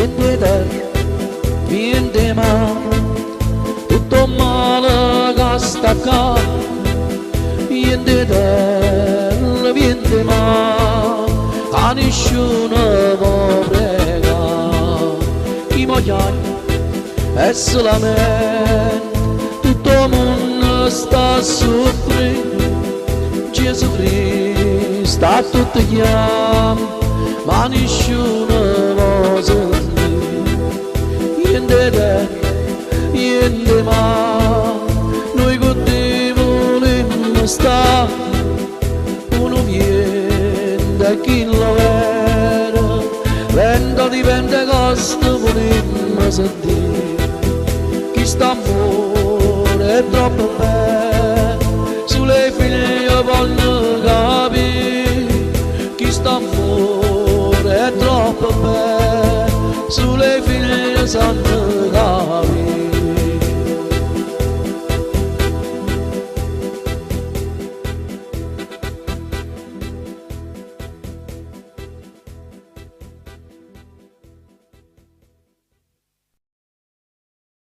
niente te, niente ma, tutto male che sta qua, niente te, niente ma, a nessuno può pregare, chi muoia è solamente, tutto il mondo sta a soffrire, Gesù Cristo sta tutto chiamo, ma nessuno lo sente, niente te, niente ma, noi con te vogliamo stare, uno viene da chi lo vede, vento di Pentecoste vogliamo sentire, chi sta amore è troppo bello, sulle figlie voglio capire, chi sta amore è troppo bello, sulle figlie sanno capire.